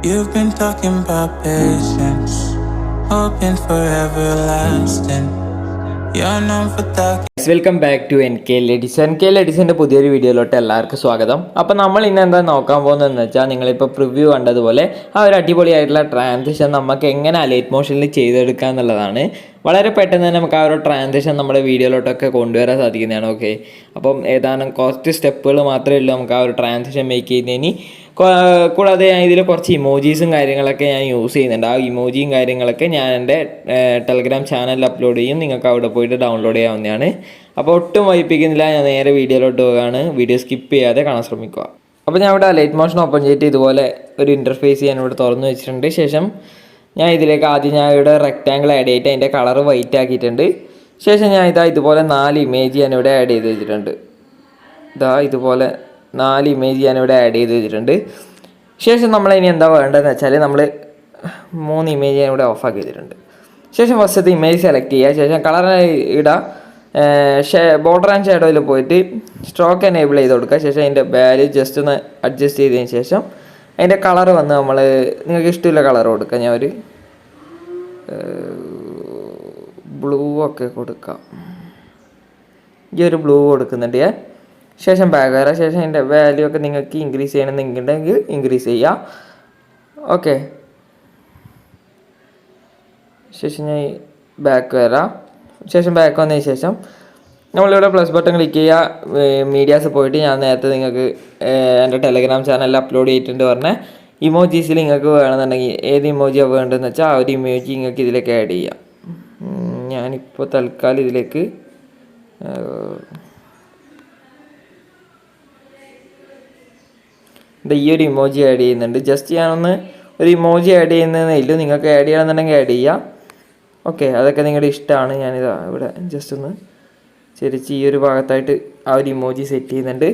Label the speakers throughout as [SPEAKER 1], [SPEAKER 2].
[SPEAKER 1] You've been talking about patience, hoping for everlasting. You're known for talking.
[SPEAKER 2] Welcome back to NKL EDITS. NKL EDITSന്റെ പുതിയൊരു വീഡിയോയിലോട്ട് എല്ലാവർക്കും സ്വാഗതം. അപ്പോൾ നമ്മൾ ഇന്ന് എന്താ നോക്കാൻ പോകുന്നതെന്ന് വെച്ചാൽ, നിങ്ങളിപ്പോൾ പ്രിവ്യൂ കണ്ടതുപോലെ ആ ഒരു അടിപൊളിയായിട്ടുള്ള ട്രാൻസിഷൻ നമുക്ക് എങ്ങനെ അലൈറ്റ് മോഷനിൽ ചെയ്തെടുക്കുക എന്നുള്ളതാണ്. വളരെ പെട്ടെന്ന് തന്നെ നമുക്ക് ആ ഒരു ട്രാൻസിഷൻ നമ്മുടെ വീഡിയോയിലോട്ടൊക്കെ കൊണ്ടുവരാൻ സാധിക്കുന്നതാണ്. ഓക്കെ, അപ്പം ഏതാനും കുറച്ച് സ്റ്റെപ്പുകൾ മാത്രമേ ഉള്ളൂ നമുക്ക് ആ ഒരു ട്രാൻസിഷൻ മേക്ക് ചെയ്യുന്നതിന്. കൂടാതെ ഞാൻ ഇതിൽ കുറച്ച് ഇമോജീസും കാര്യങ്ങളൊക്കെ ഞാൻ യൂസ് ചെയ്യുന്നുണ്ട്. ആ ഇമോജിയും കാര്യങ്ങളൊക്കെ ഞാൻ എൻ്റെ ടെലഗ്രാം ചാനലിൽ അപ്ലോഡ് ചെയ്യും. നിങ്ങൾക്ക് അവിടെ പോയിട്ട് ഡൗൺലോഡ് ചെയ്യാവുന്നതാണ്. അപ്പോൾ ഒട്ടും വൈപ്പിക്കുന്നില്ല, ഞാൻ നേരെ വീഡിയോയിലോട്ട് പോവുകയാണ്. വീഡിയോ സ്കിപ്പ് ചെയ്യാതെ കാണാൻ ശ്രമിക്കുക. അപ്പോൾ ഞാൻ ഇവിടെ ലൈറ്റ് മോഷൻ ഓപ്പൺ ചെയ്തിട്ട് ഇതുപോലെ ഒരു ഇൻ്റർഫേസ് ഞാൻ ഇവിടെ തുറന്നു വെച്ചിട്ടുണ്ട്. ശേഷം ഞാൻ ഇതിലേക്ക് ആദ്യം ഇവിടെ റെക്റ്റാങ്കിൾ ആഡ് ചെയ്തിട്ട് അതിൻ്റെ കളർ വൈറ്റ് ആക്കിയിട്ടുണ്ട്. ശേഷം ഞാൻ ഇതുപോലെ 4 ഇമേജ് ഞാനിവിടെ ആഡ് ചെയ്ത് വെച്ചിട്ടുണ്ട്. ഇതുപോലെ 4 ഇമേജ് ഞാനിവിടെ ആഡ് ചെയ്ത് വെച്ചിട്ടുണ്ട്. ശേഷം നമ്മളിനി എന്താ വേണ്ടതെന്ന് വെച്ചാൽ, നമ്മൾ 3 ഇമേജ് ഞാനിവിടെ ഓഫാക്കി വെച്ചിട്ടുണ്ട്. ശേഷം ഫസ്റ്റത്തെ ഇമേജ് സെലക്ട് ചെയ്യുക. ശേഷം കളർ ഇടുക. ബോർഡർ ആൻഡ് ഷാഡോയിൽ പോയിട്ട് സ്ട്രോക്ക് എനേബിൾ ചെയ്ത് കൊടുക്കുക. ശേഷം അതിൻ്റെ വാല്യൂ ജസ്റ്റ് ഒന്ന് അഡ്ജസ്റ്റ് ചെയ്തതിന് ശേഷം അതിൻ്റെ കളർ വന്ന് നിങ്ങൾക്ക് ഇഷ്ടമുള്ള കളർ കൊടുക്കുക. ഞാൻ ഒരു ബ്ലൂ ഒക്കെ കൊടുക്കാം. ഈ ഒരു ബ്ലൂ കൊടുക്കുന്നുണ്ട് ഞാൻ. ശേഷം ബാക്ക് വരാം. ശേഷം അതിൻ്റെ വാല്യൂ ഒക്കെ നിങ്ങൾക്ക് ഇൻക്രീസ് ചെയ്യണമെന്നുണ്ടെങ്കിൽ ഇൻക്രീസ് ചെയ്യുക. ഓക്കെ, ശേഷം ഞാൻ ബാക്ക് വരാം. ശേഷം ബാക്ക് വന്നതിന് ശേഷം നമ്മളിവിടെ പ്ലസ് ബട്ടൺ ക്ലിക്ക് ചെയ്യുക. മീഡിയാസ് പോയിട്ട് ഞാൻ നേരത്തെ നിങ്ങൾക്ക് എൻ്റെ ടെലഗ്രാം ചാനലിൽ അപ്ലോഡ് ചെയ്തിട്ടുണ്ട് പറഞ്ഞ ഇമോജീസിൽ നിങ്ങൾക്ക് വേണമെന്നുണ്ടെങ്കിൽ ഏത് ഇമോജിയാണ് വേണ്ടതെന്ന് വെച്ചാൽ ആ ഒരു ഇമോജി നിങ്ങൾക്ക് ഇതിലേക്ക് ആഡ് ചെയ്യാം. ഞാനിപ്പോൾ തൽക്കാലം ഇതിലേക്ക് ഈ ഒരു ഇമോജി ആഡ് ചെയ്യുന്നുണ്ട്. ജസ്റ്റ് ഞാനൊന്ന് ഒരു ഇമോജി ആഡ് ചെയ്യുന്നതേ ഇല്ലൂ. നിങ്ങൾക്ക് ആഡ് ചെയ്യണമെന്നുണ്ടെങ്കിൽ ആഡ് ചെയ്യാം. ഓക്കെ, അതൊക്കെ നിങ്ങളുടെ ഇഷ്ടമാണ്. ഞാനിതാ ഇവിടെ ജസ്റ്റ് ഒന്ന് ചെരിച്ച് ഈ ഒരു ഭാഗത്തായിട്ട് ആ ഒരു ഇമോജി സെറ്റ് ചെയ്യുന്നുണ്ട്.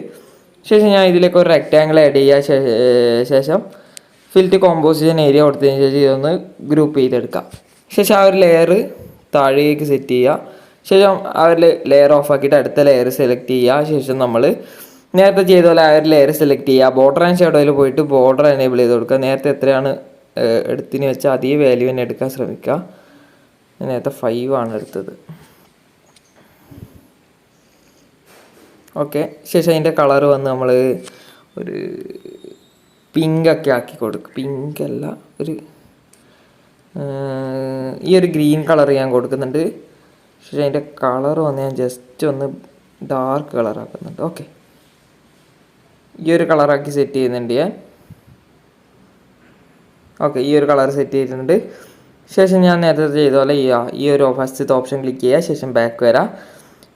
[SPEAKER 2] ശേഷം ഞാൻ ഇതിലേക്ക് ഒരു റെക്റ്റാങ്കിൾ ആഡ് ചെയ്യുക. ശേഷം ഫിൽറ്റ് കോമ്പോസിഷൻ ഏരിയ കൊടുത്തതിന് ശേഷം ഇതൊന്ന് ഗ്രൂപ്പ് ചെയ്തെടുക്കാം. ശേഷം ആ ഒരു ലെയർ താഴേക്ക് സെറ്റ് ചെയ്യുക. ശേഷം ആ ഒരു ലെയർ ഓഫ് ആക്കിയിട്ട് അടുത്ത ലെയർ സെലക്ട് ചെയ്യുക. ശേഷം നമ്മൾ നേരത്തെ ചെയ്ത പോലെ ആ ഒരു ലെയർ സെലക്ട് ചെയ്യുക. ബോർഡർ ആൻഡ് ഷാഡോയിൽ പോയിട്ട് ബോർഡർ എനേബിൾ ചെയ്ത് കൊടുക്കുക. നേരത്തെ എത്രയാണ് എടുത്തിന് വെച്ചാൽ അതേ വാല്യൂ തന്നെ എടുക്കാൻ ശ്രമിക്കുക. നേരത്തെ 5 ആണ് എടുത്തത്. ഓക്കെ, ശേഷം അതിൻ്റെ കളർ വന്ന് നമ്മൾ ഒരു പിങ്കൊക്കെ ആക്കി കൊടുക്കും. പിങ്കല്ല, ഒരു ഈ ഒരു ഗ്രീൻ കളർ ഞാൻ കൊടുക്കുന്നുണ്ട്. ശേഷം അതിൻ്റെ കളർ വന്ന് ഞാൻ ജസ്റ്റ് ഒന്ന് ഡാർക്ക് കളറാക്കുന്നുണ്ട്. ഓക്കെ, ഈ ഒരു കളറാക്കി സെറ്റ് ചെയ്യുന്നുണ്ട് ഞാൻ. ഓക്കെ, ഈ ഒരു കളർ സെറ്റ് ചെയ്തിട്ടുണ്ട്. ശേഷം ഞാൻ നേരത്തെ ചെയ്ത പോലെ ഈ ഒരു ഫസ്റ്റത്തെ ഓപ്ഷൻ ക്ലിക്ക് ചെയ്യുക. ശേഷം ബാക്ക് വരാം.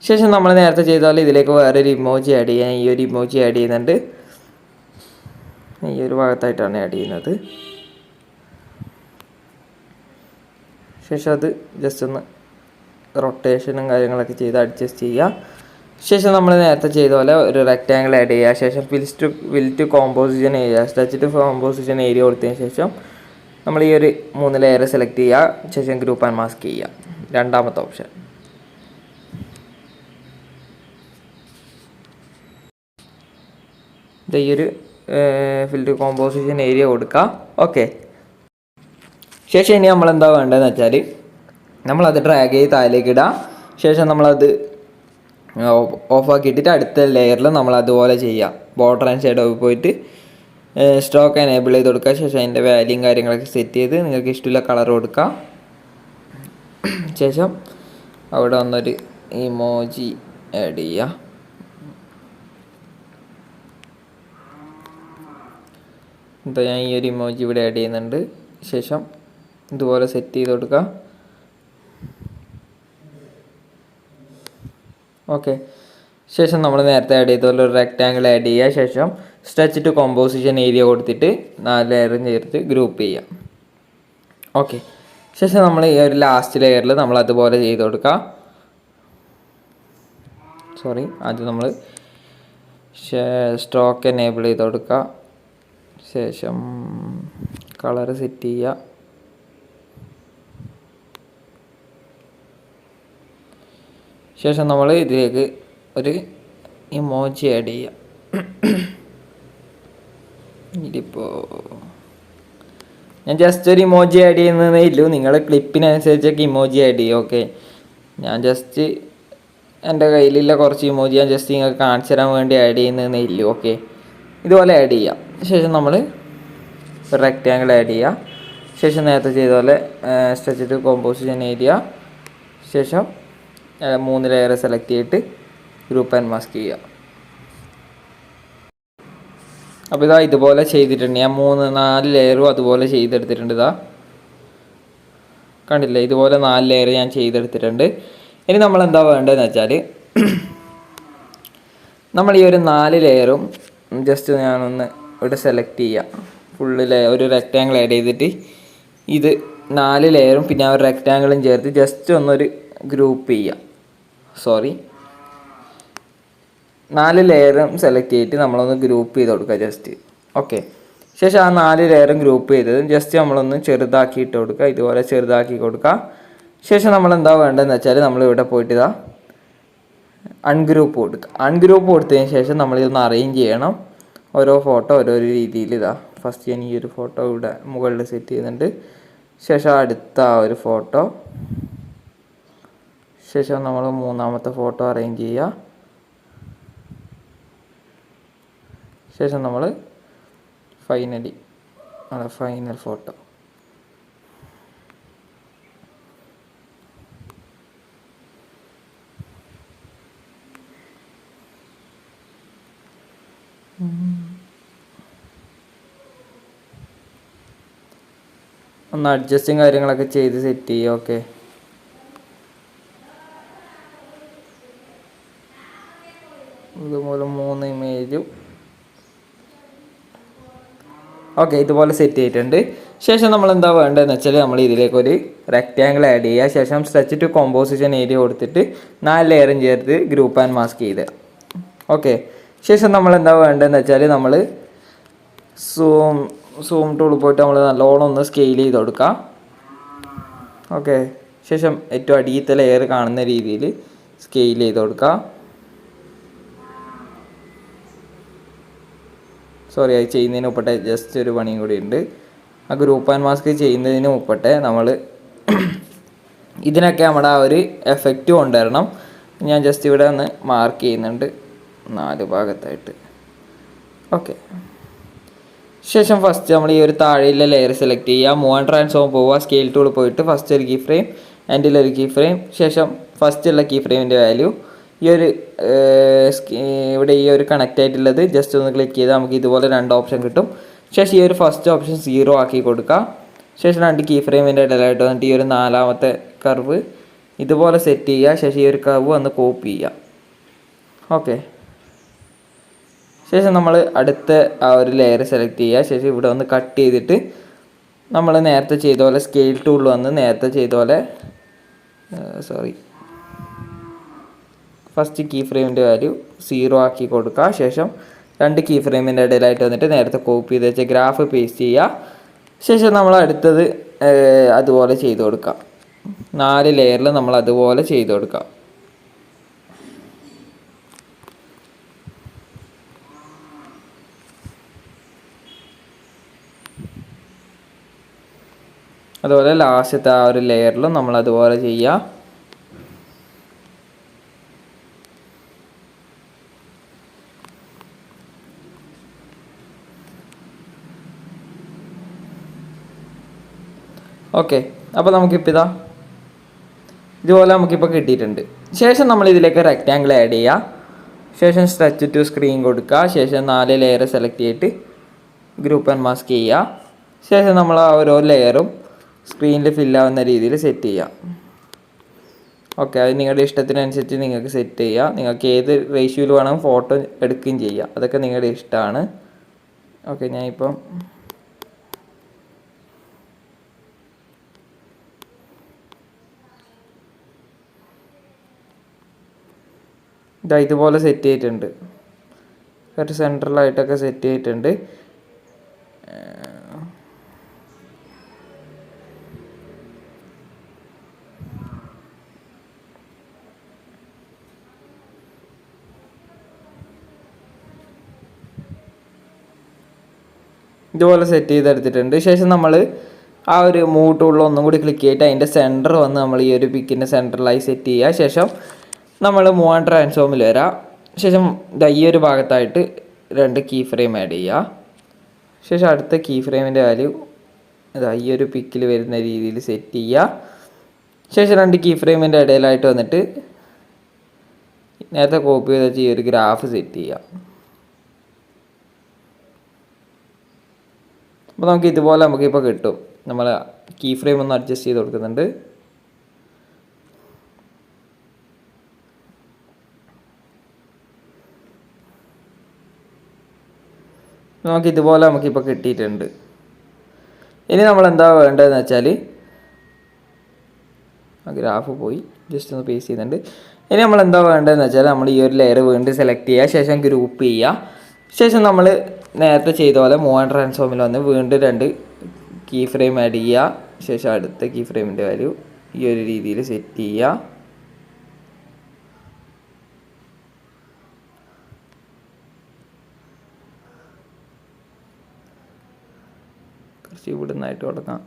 [SPEAKER 2] ശേഷം നമ്മൾ നേരത്തെ ചെയ്ത പോലെ ഇതിലേക്ക് വേറൊരു ഇമോജി ആഡ് ചെയ്യാൻ ഈ ഒരു ഇമോജി ആഡ് ചെയ്യുന്നുണ്ട്. ഈ ഒരു ഭാഗത്തായിട്ടാണ് ആഡ് ചെയ്യുന്നത്. ശേഷം അത് ജസ്റ്റ് ഒന്ന് റൊട്ടേഷനും കാര്യങ്ങളൊക്കെ ചെയ്ത് അഡ്ജസ്റ്റ് ചെയ്യുക. ശേഷം നമ്മൾ നേരത്തെ ചെയ്ത പോലെ ഒരു റെക്റ്റാങ്കിൾ ആഡ് ചെയ്യുക. ശേഷം felt composition area stretch composition area കൊടുത്തതിന് ശേഷം നമ്മൾ ഈ ഒരു 3 ലെയർ സെലക്ട് ചെയ്യുക. ശേഷം ഗ്രൂപ്പ് ആൻഡ് മാസ്ക് ചെയ്യുക, രണ്ടാമത്തെ ഓപ്ഷൻ. ഈ ഒരു ഫിൽറ്റ് കോമ്പോസിഷൻ ഏരിയ കൊടുക്കുക. ഓക്കെ, ശേഷം ഇനി നമ്മളെന്താ വേണ്ടതെന്ന് വെച്ചാൽ, നമ്മളത് ഡ്രാഗ് ചെയ്ത് താഴേക്ക് ഇടുക. ശേഷം നമ്മളത് ഓഫാക്കിയിട്ടിട്ട് അടുത്ത ലെയറിൽ നമ്മൾ അതുപോലെ ചെയ്യുക. ബോർഡർ ആൻഡ് ഷാഡോ പോയിട്ട് സ്ട്രോക്ക് എനേബിൾ ചെയ്ത് കൊടുക്കുക. ശേഷം അതിൻ്റെ വാല്യൂയും കാര്യങ്ങളൊക്കെ സെറ്റ് ചെയ്ത് നിങ്ങൾക്ക് ഇഷ്ടമുള്ള കളർ കൊടുക്കുക. ശേഷം അവിടെ വന്നൊരു ഇമോജി ആഡ് ചെയ്യുക. ഞാൻ ഈ ഒരു ഇമോജി ഇവിടെ ആഡ് ചെയ്യുന്നുണ്ട്. ശേഷം ഇതുപോലെ സെറ്റ് ചെയ്ത് കൊടുക്കുക. ഓക്കെ, ശേഷം നമ്മൾ നേരത്തെ ആഡ് ചെയ്ത പോലെ ഒരു റെക്റ്റാങ്കിൾ ആഡ് ചെയ്യുക. ശേഷം സ്ട്രെച്ച് ടു കോമ്പോസിഷൻ ഏരിയ കൊടുത്തിട്ട് 4 ലെയറും ചേർത്ത് ഗ്രൂപ്പ് ചെയ്യുക. ഓക്കെ, ശേഷം നമ്മൾ ഈ ഒരു ലാസ്റ്റ് ലെയറിൽ നമ്മൾ അതുപോലെ ചെയ്ത് കൊടുക്കുക. ആദ്യം നമ്മൾ സ്ട്രോക്ക് എനേബിൾ ചെയ്ത് കൊടുക്കുക. ശേഷം കളർ സെറ്റ് ചെയ്യുക. ശേഷം നമ്മൾ ഇതിലേക്ക് ഒരു ഇമോജി ആഡ് ചെയ്യുക. ഇതിപ്പോൾ ഞാൻ ജസ്റ്റ് ഒരു ഇമോജി ആഡ് ചെയ്യുന്നതേ ഇല്ലൂ. നിങ്ങൾ ക്ലിപ്പിനനുസരിച്ചൊക്കെ ഇമോജി ആഡ് ചെയ്യും. ഓക്കെ, ഞാൻ ജസ്റ്റ് എൻ്റെ കയ്യിലുള്ള കുറച്ച് ഇമോജി ഞാൻ ജസ്റ്റ് നിങ്ങൾക്ക് കാണിച്ചു തരാൻ വേണ്ടി ആഡ് ചെയ്യുന്നതേ ഇല്ലൂ. ഓക്കെ, ഇതുപോലെ ആഡ് ചെയ്യാം. ശേഷം നമ്മൾ ഒരു റെക്റ്റാങ്കിൾ ആഡ് ചെയ്യുക. ശേഷം നേരത്തെ ചെയ്ത പോലെ സ്ട്രെച്ച് ടു കോമ്പോസിഷൻ ഏരിയ, ശേഷം 3 ലെയർ സെലക്ട് ചെയ്തിട്ട് ഗ്രൂപ്പ് ആൻഡ് മാസ്ക് ചെയ്യുക. അപ്പോൾ ഇതാ ഇതുപോലെ ചെയ്തിട്ടുണ്ട്. ഞാൻ 3-4 ലെയറും അതുപോലെ ചെയ്തെടുത്തിട്ടുണ്ട്. ഇതാ കണ്ടില്ലേ, ഇതുപോലെ 4 ലെയർ ഞാൻ ചെയ്തെടുത്തിട്ടുണ്ട്. ഇനി നമ്മൾ എന്താ വേണ്ടതെന്ന് വെച്ചാൽ നമ്മൾ ഈ ഒരു 4 ലെയറും ജസ്റ്റ് ഞാനൊന്ന് ഇവിടെ സെലക്ട് ചെയ്യാം. ഫുള്ള് ഒരു റെക്റ്റാങ്കിൾ ആഡ് ചെയ്തിട്ട് ഇത് 4 ലെയറും പിന്നെ ആ ഒരു റെക്റ്റാങ്കിളും ചേർത്ത് ജസ്റ്റ് ഒന്നൊരു ഗ്രൂപ്പ് ചെയ്യാം. 4 ലെയറും സെലക്ട് ചെയ്തിട്ട് നമ്മളൊന്ന് ഗ്രൂപ്പ് ചെയ്ത് കൊടുക്കുക ജസ്റ്റ്. ഓക്കെ, ശേഷം ആ 4 ലെയറും ഗ്രൂപ്പ് ചെയ്തത് ജസ്റ്റ് നമ്മളൊന്ന് ചെറുതാക്കിയിട്ട് കൊടുക്കുക. ഇതുപോലെ ചെറുതാക്കി കൊടുക്കുക. ശേഷം നമ്മൾ എന്താ വേണ്ടതെന്ന് വെച്ചാൽ നമ്മളിവിടെ പോയിട്ട് ഇതാ അൺഗ്രൂപ്പ് കൊടുക്കുക. അൺഗ്രൂപ്പ് കൊടുത്തതിന് ശേഷം നമ്മളിതൊന്ന് അറേഞ്ച് ചെയ്യണം. ഓരോ ഫോട്ടോ ഓരോരോ രീതിയിൽ. ഇതാ ഫസ്റ്റ് ഞാൻ ഈ ഒരു ഫോട്ടോ ഇവിടെ മുകളിൽ സെറ്റ് ചെയ്യുന്നുണ്ട്. ശേഷം അടുത്ത ആ ഒരു ഫോട്ടോ, ശേഷം നമ്മൾ 3-ാമത്തെ ഫോട്ടോ അറേഞ്ച് ചെയ്യുക. ശേഷം നമ്മൾ ഫൈനൽ ഫോട്ടോ. ഒന്ന് അഡ്ജസ്റ്റും കാര്യങ്ങളൊക്കെ ചെയ്ത് സെറ്റ് ചെയ്യുക. ഓക്കെ, ഇതുപോലെ 3 ഇമേജും ഓക്കെ ഇതുപോലെ സെറ്റ് ചെയ്തിട്ടുണ്ട്. ശേഷം നമ്മൾ എന്താ വേണ്ടതെന്ന് വെച്ചാൽ നമ്മൾ ഇതിലേക്കൊരു റെക്റ്റാങ്കിൾ ആഡ് ചെയ്യുക. ശേഷം സ്ട്രെച്ച് ടു കോമ്പോസിഷൻ ഏരിയ കൊടുത്തിട്ട് 4 ലെയറും ചേർത്ത് ഗ്രൂപ്പ് ആൻഡ് മാസ്ക് ചെയ്ത്. ഓക്കെ, ശേഷം നമ്മൾ എന്താ വേണ്ടതെന്ന് വെച്ചാൽ നമ്മൾ സൂം ടൂൾ പോയിട്ട് നമ്മൾ നല്ലോണം ഒന്ന് സ്കെയിൽ ചെയ്ത് കൊടുക്കുക. ഓക്കെ, ശേഷം ഏറ്റവും അടിയത്തെ ലെയർ കാണുന്ന രീതിയിൽ സ്കെയിൽ ചെയ്ത് കൊടുക്കുക. അത് ചെയ്യുന്നതിന് മുപ്പട്ടെ ജസ്റ്റ് ഒരു പണിയും കൂടി ഉണ്ട്. ആ ഗ്രൂപ്പ് ആൻഡ് മാസ്ക് ചെയ്യുന്നതിന് മുപ്പട്ടെ നമ്മൾ ഇതിനൊക്കെ നമ്മുടെ ആ ഒരു എഫക്റ്റ് കൊണ്ടുവരണം. ഞാൻ ജസ്റ്റ് ഇവിടെ ഒന്ന് മാർക്ക് ചെയ്യുന്നുണ്ട് 4 ഭാഗത്തായിട്ട്. ഓക്കെ, ശേഷം ഫസ്റ്റ് നമ്മൾ ഈ ഒരു താഴെയുള്ള ലെയർ സെലക്ട് ചെയ്യുക. മൂവ് ആൻഡ് ട്രാൻസ്ഫോം പോവുക. സ്കെയിൽ ടൂൾ പോയിട്ട് ഫസ്റ്റ് ഒരു കീ ഫ്രെയിം, എൻഡിലൊരു കീ ഫ്രെയിം. ശേഷം ഫസ്റ്റുള്ള കീ ഫ്രെയിമിൻ്റെ വാല്യൂ ഈ ഒരു ഇവിടെ ഈ ഒരു കണക്റ്റ് ആയിട്ടുള്ളത് ജസ്റ്റ് ഒന്ന് ക്ലിക്ക് ചെയ്താൽ നമുക്ക് ഇതുപോലെ 2 ഓപ്ഷൻ കിട്ടും. ശേഷം ഈ ഒരു ഫസ്റ്റ് ഓപ്ഷൻ 0 ആക്കി കൊടുക്കുക. ശേഷം 2 കീ ഫ്രെയിമിൻ്റെ ഇടയിലായിട്ട് വന്നിട്ട് ഈ ഒരു 4ാമത്തെ കർവ് ഇതുപോലെ സെറ്റ് ചെയ്യുക. ശേഷം ഈ ഒരു കർവ് ഒന്ന് കോപ്പി ചെയ്യുക. ഓക്കെ, ശേഷം നമ്മൾ അടുത്ത ആ ഒരു ലെയർ സെലക്ട് ചെയ്യുക. ശേഷം ഇവിടെ ഒന്ന് കട്ട് ചെയ്തിട്ട് നമ്മൾ നേരത്തെ ചെയ്ത പോലെ സ്കെയിൽ ടൂളിൽ വന്ന് നേരത്തെ ചെയ്ത പോലെ ഫസ്റ്റ് കീ ഫ്രെയിമിൻ്റെ വാല്യൂ 0 ആക്കി കൊടുക്കുക. ശേഷം 2 കീ ഫ്രെയിമിൻ്റെ ഇടയിലായിട്ട് വന്നിട്ട് നേരത്തെ കോപ്പി ചെയ്ത് വെച്ച ഗ്രാഫ് പേസ്റ്റ് ചെയ്യുക. ശേഷം നമ്മൾ അടുത്തത് അതുപോലെ ചെയ്ത് കൊടുക്കാം. 4 ലെയറിൽ നമ്മൾ അതുപോലെ ചെയ്ത് കൊടുക്കാം. അതുപോലെ ലാസ്റ്റത്തെ ആ ഒരു ലെയറിലും നമ്മൾ അതുപോലെ ചെയ്യുക. ഓക്കെ, അപ്പോൾ നമുക്കിപ്പോൾ ഇതുപോലെ നമുക്കിപ്പോൾ കിട്ടിയിട്ടുണ്ട്. ശേഷം നമ്മൾ ഇതിലേക്ക് റെക്റ്റാങ്കിൾ ആഡ് ചെയ്യുക. ശേഷം സ്ട്രെച്ച് ടു സ്ക്രീൻ കൊടുക്കുക. ശേഷം 4 ലെയർ സെലക്ട് ചെയ്തിട്ട് ഗ്രൂപ്പ് ആൻഡ് മാസ്ക് ചെയ്യുക. ശേഷം നമ്മൾ ആ ഓരോ ലെയറും സ്ക്രീനിൽ ഫില്ലാവുന്ന രീതിയിൽ സെറ്റ് ചെയ്യുക. ഓക്കെ, അത് നിങ്ങളുടെ ഇഷ്ടത്തിനനുസരിച്ച് നിങ്ങൾക്ക് സെറ്റ് ചെയ്യുക. നിങ്ങൾക്ക് ഏത് റേഷ്യോയിൽ വേണം ഫോട്ടോ എടുക്കുകയും ചെയ്യുക. അതൊക്കെ നിങ്ങളുടെ ഇഷ്ടമാണ്. ഓക്കെ, ഞാനിപ്പം ഇതുപോലെ സെറ്റ് ചെയ്തിട്ടുണ്ട്. ഒരു സെൻട്രലായിട്ടൊക്കെ സെറ്റ് ചെയ്തിട്ടുണ്ട്. ഇതുപോലെ സെറ്റ് ചെയ്തെടുത്തിട്ടുണ്ട്. ശേഷം നമ്മൾ ആ ഒരു മൂവ് ടൂളിൽ ഒന്നും കൂടി ക്ലിക്ക് ചെയ്തിട്ട് അതിൻ്റെ സെൻറ്റർ വന്ന് നമ്മൾ ഈ ഒരു പിക്കിൻ്റെ സെൻറ്ററിലായി സെറ്റ് ചെയ്യുക. ശേഷം നമ്മൾ മൂവ് ആൻഡ് ട്രാൻസ്ഫോമിൽ വരാം. ശേഷം ഈ ഒരു ഭാഗത്തായിട്ട് 2 കീ ഫ്രെയിം ആഡ് ചെയ്യുക. ശേഷം അടുത്ത കീ ഫ്രെയിമിൻ്റെ വാല്യൂ ഈ ഒരു പിക്കിൽ വരുന്ന രീതിയിൽ സെറ്റ് ചെയ്യുക. ശേഷം 2 കീ ഫ്രെയിമിൻ്റെ ഇടയിലായിട്ട് വന്നിട്ട് നേരത്തെ കോപ്പി ചെയ്ത് വെച്ച് ഈ ഒരു ഗ്രാഫ് സെറ്റ് ചെയ്യുക. അപ്പോൾ നമുക്ക് ഇതുപോലെ നമുക്കിപ്പോൾ കിട്ടും. നമ്മൾ കീ ഫ്രെയിം ഒന്ന് അഡ്ജസ്റ്റ് ചെയ്ത് കൊടുക്കുന്നുണ്ട്. നമുക്കിതുപോലെ നമുക്കിപ്പോൾ കിട്ടിയിട്ടുണ്ട്. ഇനി നമ്മൾ എന്താ വേണ്ടതെന്ന് വെച്ചാൽ ഗ്രാഫ് പോയി, ജസ്റ്റ് ഒന്ന് പേസ്റ്റ് ചെയ്യുന്നുണ്ട്. ഇനി നമ്മൾ എന്താ വേണ്ടതെന്ന് വെച്ചാൽ നമ്മൾ ഈ ഒരു ലെയർ വീണ്ടും സെലക്ട് ചെയ്യുക. ശേഷം ഗ്രൂപ്പ് ചെയ്യുക. ശേഷം നമ്മൾ നേരത്തെ ചെയ്ത പോലെ മൂവ് ആൻഡ് ട്രാൻസ്ഫോമിൽ വന്ന് വീണ്ടും 2 കീ ഫ്രെയിം ആഡ് ചെയ്യുക. ശേഷം അടുത്ത കീ ഫ്രെയിമിൻ്റെ വാല്യൂ ഈ ഒരു രീതിയിൽ സെറ്റ് ചെയ്യുക. കുറച്ച് ഇവിടെ നിന്നായിട്ട് കൊടുക്കാം.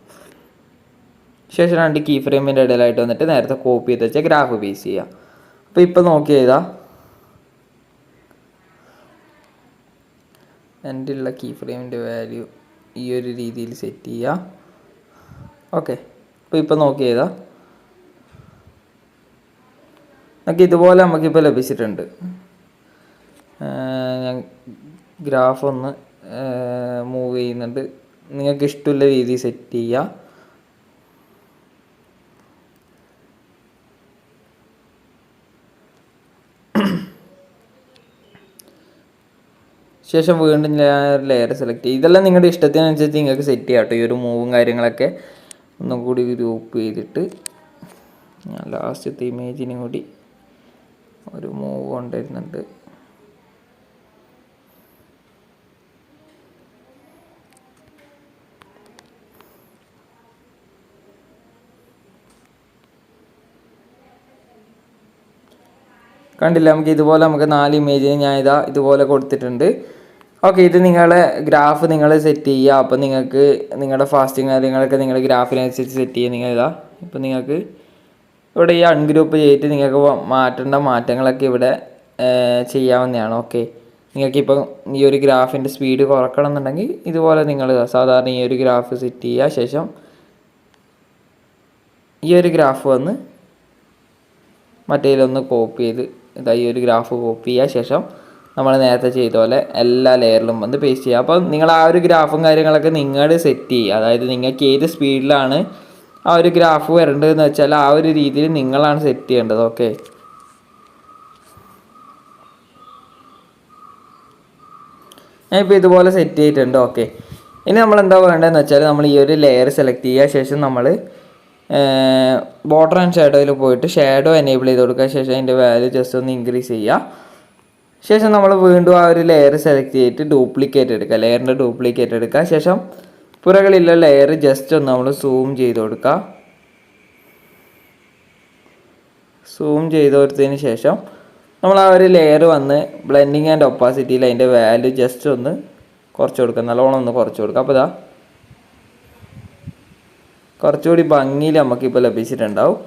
[SPEAKER 2] ശേഷം 2 കീ ഫ്രെയിമിൻ്റെ ഇടയിലായിട്ട് വന്നിട്ട് നേരത്തെ കോപ്പി ചെയ്ത് വെച്ചാൽ ഗ്രാഫ് പേസ്റ്റ് ചെയ്യുക. അപ്പോൾ ഇപ്പോൾ നോക്കി ചെയ്താൽ എൻ്റെ ഉള്ള കീ ഫ്രെയിമിൻ്റെ വാല്യൂ ഈ ഒരു രീതിയിൽ സെറ്റ് ചെയ്യുക. ഓക്കെ, അപ്പോൾ ഇപ്പോൾ നോക്കി ചെയ്താൽ നമുക്ക് ഇതുപോലെ നമുക്കിപ്പോൾ ലഭിച്ചിട്ടുണ്ട്. ഞാൻ ഗ്രാഫ് ഒന്ന് മൂവ് ചെയ്യുന്നുണ്ട്. നിങ്ങൾക്ക് ഇഷ്ടമുള്ള രീതി സെറ്റ് ചെയ്യുക. ശേഷം വീണ്ടും ലെയർ സെലക്ട് ചെയ്യുക. ഇതെല്ലാം നിങ്ങളുടെ ഇഷ്ടത്തിനനുസരിച്ച് നിങ്ങൾക്ക് സെറ്റ് ചെയ്യാം കേട്ടോ. ഈ ഒരു മൂവും കാര്യങ്ങളൊക്കെ ഒന്നും കൂടി ഗ്രൂപ്പ് ചെയ്തിട്ട് ഞാൻ ലാസ്റ്റത്തെ ഇമേജിനും കൂടി ഒരു മൂവ് കൊണ്ടുവരുന്നുണ്ട്. കണ്ടില്ല, നമുക്ക് ഇതുപോലെ നമുക്ക് 4 ഇമേജിന് ഞാൻ ഇതുപോലെ കൊടുത്തിട്ടുണ്ട്. ഓക്കെ, ഇത് നിങ്ങളെ ഗ്രാഫ് നിങ്ങൾ സെറ്റ് ചെയ്യുക. അപ്പോൾ നിങ്ങൾക്ക് നിങ്ങളുടെ ഫാസ്റ്റിംഗ് കാര്യങ്ങളൊക്കെ നിങ്ങളുടെ ഗ്രാഫിനനുസരിച്ച് സെറ്റ് ചെയ്യുക. നിങ്ങൾ ഇപ്പോൾ നിങ്ങൾക്ക് ഇവിടെ ഈ അൺഗ്രൂപ്പ് ചെയ്തിട്ട് നിങ്ങൾക്ക് മാറ്റേണ്ട മാറ്റങ്ങളൊക്കെ ഇവിടെ ചെയ്യാവുന്നതാണ്. ഓക്കെ, നിങ്ങൾക്കിപ്പം ഈ ഒരു ഗ്രാഫിൻ്റെ സ്പീഡ് കുറക്കണം എന്നുണ്ടെങ്കിൽ ഇതുപോലെ നിങ്ങൾ സാധാരണ ഈ ഒരു ഗ്രാഫ് സെറ്റ് ചെയ്യുക. ശേഷം ഈ ഒരു ഗ്രാഫ് വന്ന് മറ്റേലൊന്ന് കോപ്പി ചെയ്ത് ഈ ഒരു ഗ്രാഫ് കോപ്പി ചെയ്യുക. ശേഷം നമ്മൾ നേരത്തെ ചെയ്ത പോലെ എല്ലാ ലെയറിലും വന്ന് പേസ്റ്റ് ചെയ്യുക. അപ്പോൾ നിങ്ങൾ ആ ഒരു ഗ്രാഫും കാര്യങ്ങളൊക്കെ നിങ്ങൾ സെറ്റ് ചെയ്യുക. അതായത് നിങ്ങൾക്ക് ഏത് സ്പീഡിലാണ് ആ ഒരു ഗ്രാഫ് വരേണ്ടതെന്ന് വെച്ചാൽ ആ ഒരു രീതിയിൽ നിങ്ങളാണ് സെറ്റ് ചെയ്യേണ്ടത്. ഓക്കെ, ഞാനിപ്പോൾ ഇതുപോലെ സെറ്റ് ചെയ്തിട്ടുണ്ട്. ഓക്കെ, ഇനി നമ്മൾ എന്താ വേണ്ടതെന്ന് വെച്ചാൽ നമ്മൾ ഈ ഒരു ലെയർ സെലക്ട് ചെയ്യുക. ശേഷം നമ്മൾ ബോർഡർ ആൻഡ് ഷാഡോയിൽ പോയിട്ട് ഷാഡോ എനേബിൾ ചെയ്ത് കൊടുക്കുക. ശേഷം അതിൻ്റെ വാല്യൂ ജസ്റ്റ് ഒന്ന് ഇൻക്രീസ് ചെയ്യുക. ശേഷം നമ്മൾ വീണ്ടും ആ ഒരു ലെയർ സെലക്ട് ചെയ്തിട്ട് ഡ്യൂപ്ലിക്കേറ്റ് എടുക്കുക. ലെയറിൻ്റെ ഡ്യൂപ്ലിക്കേറ്റ് എടുക്കുക. ശേഷം പുറകിലുള്ള ലെയർ ജസ്റ്റ് ഒന്ന് നമ്മൾ സൂം ചെയ്ത് കൊടുക്കുക. സൂം ചെയ്ത് കൊടുത്തതിന് ശേഷം നമ്മൾ ആ ഒരു ലെയർ വന്ന് ബ്ലെൻഡിങ് ആൻഡ് ഒപ്പാസിറ്റിയിൽ അതിൻ്റെ വാല്യൂ ജസ്റ്റ് ഒന്ന് കുറച്ച് കൊടുക്കുക. നല്ലോണം ഒന്ന് കുറച്ച് കൊടുക്കുക. അപ്പോൾ കുറച്ചുകൂടി ഭംഗിയിൽ നമുക്കിപ്പോൾ ലഭിച്ചിട്ടുണ്ടാവും.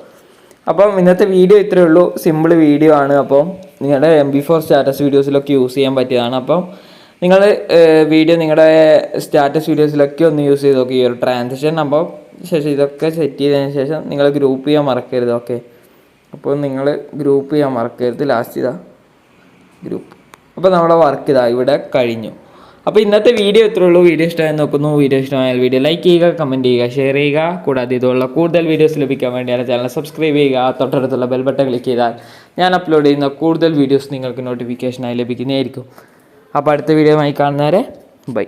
[SPEAKER 2] അപ്പം ഇന്നത്തെ വീഡിയോ ഇത്രയേ ഉള്ളൂ. സിമ്പിൾ വീഡിയോ ആണ്. അപ്പം നിങ്ങളുടെ MP4 സ്റ്റാറ്റസ് വീഡിയോസിലൊക്കെ യൂസ് ചെയ്യാൻ പറ്റിയതാണ്. അപ്പം നിങ്ങൾ വീഡിയോ നിങ്ങളുടെ സ്റ്റാറ്റസ് വീഡിയോസിലൊക്കെ ഒന്ന് യൂസ് ചെയ്ത് നോക്കി ഈ ഒരു ട്രാൻസിഷൻ. അപ്പം ശേഷം ഇതൊക്കെ സെറ്റ് ചെയ്തതിന് ശേഷം നിങ്ങൾ ഗ്രൂപ്പ് ചെയ്യാൻ മറക്കരുത്. ഓക്കെ, അപ്പോൾ നിങ്ങൾ ഗ്രൂപ്പ് ചെയ്യാൻ മറക്കരുത്. Last group. അപ്പോൾ നമ്മുടെ വർക്ക് ഇവിടെ കഴിഞ്ഞു. അപ്പോൾ ഇന്നത്തെ വീഡിയോ ഇത്രയേ ഉള്ളൂ. വീഡിയോ ഇഷ്ടമായി നോക്കുന്നു. വീഡിയോ ഇഷ്ടമായാൽ വീഡിയോ ലൈക്ക് ചെയ്യുക, കമൻറ്റ് ചെയ്യുക, ഷെയർ ചെയ്യുക. കൂടാതെ ഇതുള്ള കൂടുതൽ വീഡിയോസ് ലഭിക്കാൻ വേണ്ടിയാണ് ചാനൽ സബ്സ്ക്രൈബ് ചെയ്യുക. തൊട്ടടുത്തുള്ള ബെൽ ബട്ടൺ ക്ലിക്ക് ചെയ്താൽ ഞാൻ അപ്ലോഡ് ചെയ്യുന്ന കൂടുതൽ വീഡിയോസ് നിങ്ങൾക്ക് നോട്ടിഫിക്കേഷനായി ലഭിക്കുന്നതായിരിക്കും. അപ്പോൾ അടുത്ത വീഡിയോയുമായി കാണുന്നവരെ ബൈ.